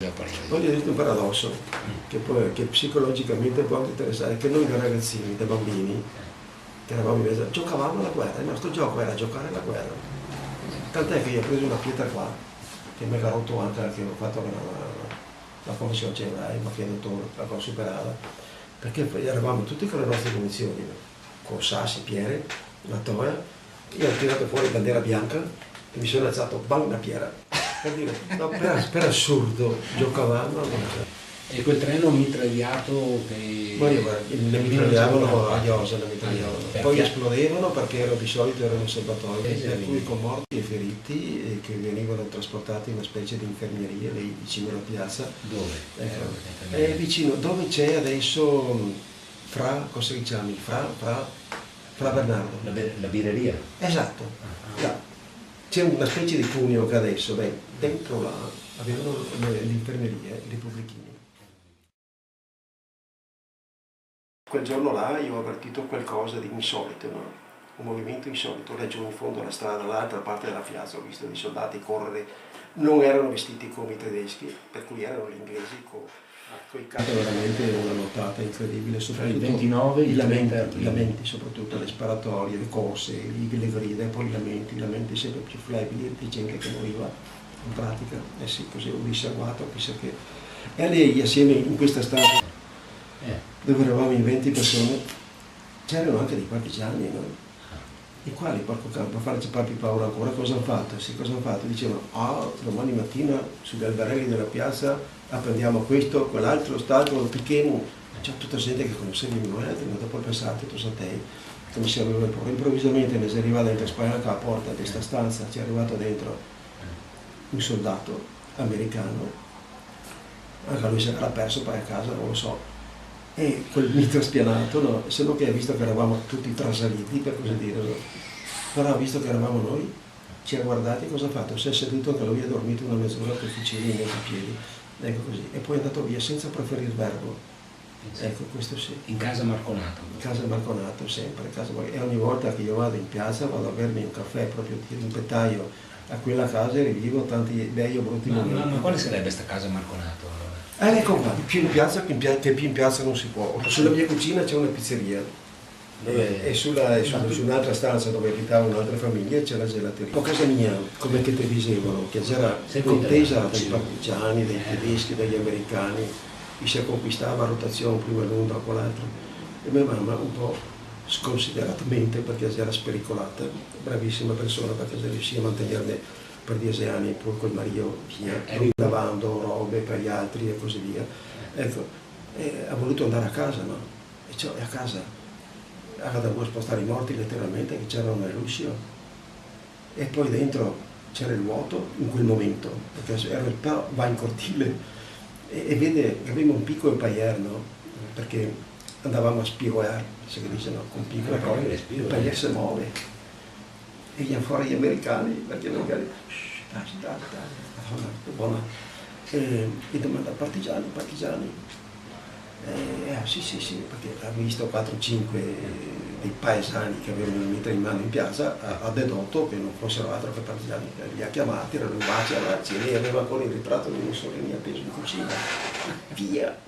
Poi gli ho detto un paradosso che psicologicamente può anche interessare, che noi da ragazzini, da bambini, che eravamo in mezzo, giocavamo alla guerra, il nostro gioco era giocare alla guerra. Tant'è che io ho preso una pietra qua, che me l'ha rotto anche, che ho fatto la commissione cerebrale, ma che l'ho superata, perché eravamo tutti con le nostre condizioni, con sassi, pierre, una toia, io ho tirato fuori bandiera bianca e mi sono alzato, bang, una pietra. Per dire, no, per assurdo giocavamo e quel treno mitragliato che ma io le mitragliavano a iosa, le mitragliavano, poi esplodevano perché di solito erano serbatoi, per cui con morti e feriti che venivano trasportati in una specie di infermeria lì vicino alla piazza. Dove? Vicino, dove c'è adesso cosa si chiama? Fra Bernardo. La birreria? Esatto. C'è una specie di pugno che adesso, dentro là avevano le infermerie, i repubblichini. Quel giorno là io ho avvertito qualcosa di insolito, no? Un movimento insolito, laggiù in fondo alla strada, dall'altra parte della piazza, ho visto dei soldati correre, non erano vestiti come i tedeschi, per cui erano gli inglesi con i capi. Veramente una nottata incredibile, soprattutto il 29, i lamenti, soprattutto le sparatorie, le corse, le grida, e poi i lamenti sempre più flebili di gente che moriva in pratica. Sì, così ho riservato, chissà che. E lei assieme in questa stanza dove eravamo in 20 persone, c'erano anche dei partigiani, no? I quali, porco campo, a farci papi paura ancora, cosa hanno fatto? Sì, cosa hanno fatto? Dicevano, domani mattina sugli alberelli della piazza apprendiamo questo, quell'altro, quest'altro, picchiamo. C'è tutta gente che conoscevi noi, ma dopo ho pensato, tu sai te, che mi si aveva improvvisamente mi si arriva dentro, spalancava la porta di questa stanza, ci è arrivato dentro un soldato americano, anche lui si era perso poi a casa, non lo so. E quel mito spianato, no? Solo che ha visto che eravamo tutti trasaliti, per così dire, no? Però ha visto che eravamo noi, ci ha guardati, cosa ha fatto? Si è seduto, anche lui ha dormito una mezz'ora con i fucili nei piedi, ecco così, e poi è andato via senza proferire verbo. Ecco, questo sì. In casa Marconato? In casa Marconato, sempre. E ogni volta che io vado in piazza vado a bermi un caffè, proprio tiro un pettaio a quella casa e rivivo tanti bei o brutti momenti. Ma quale sarebbe questa casa Marconato? Ecco qua, più in piazza che più in piazza non si può. Sulla mia cucina c'è una pizzeria e su un'altra stanza dove abitava un'altra famiglia c'è la gelateria. A casa mia, come che ti dicevano, che c'era contesa dai partigiani, dai tedeschi, dagli americani, e si conquistava a rotazione prima l'uno dopo l'altro. E mia mamma un po' sconsideratamente, perché era spericolata, bravissima persona perché riusciva a mantenerle per 10 anni pur col marito via, lavando robe per gli altri e così via. Ecco, ha voluto andare a casa, no? E a casa aveva dovuto spostare i morti letteralmente, che c'erano nell'uscio. E poi dentro c'era il vuoto in quel momento, perché però va in cortile e vede che aveva un piccolo paier, no? Perché andavamo a spiegare, se che dice no, con piccolo il paier si muove. E gli fuori gli americani, perché gli americani, dai, buona. E domanda, partigiani? Sì, perché ha visto 4-5 dei paesani che avevano il mitra in mano in piazza, ha dedotto che non fossero altro che partigiani. Li ha chiamati, erano in baci alla cena e aveva ancora il ritratto di Mussolini appeso in cucina. Via!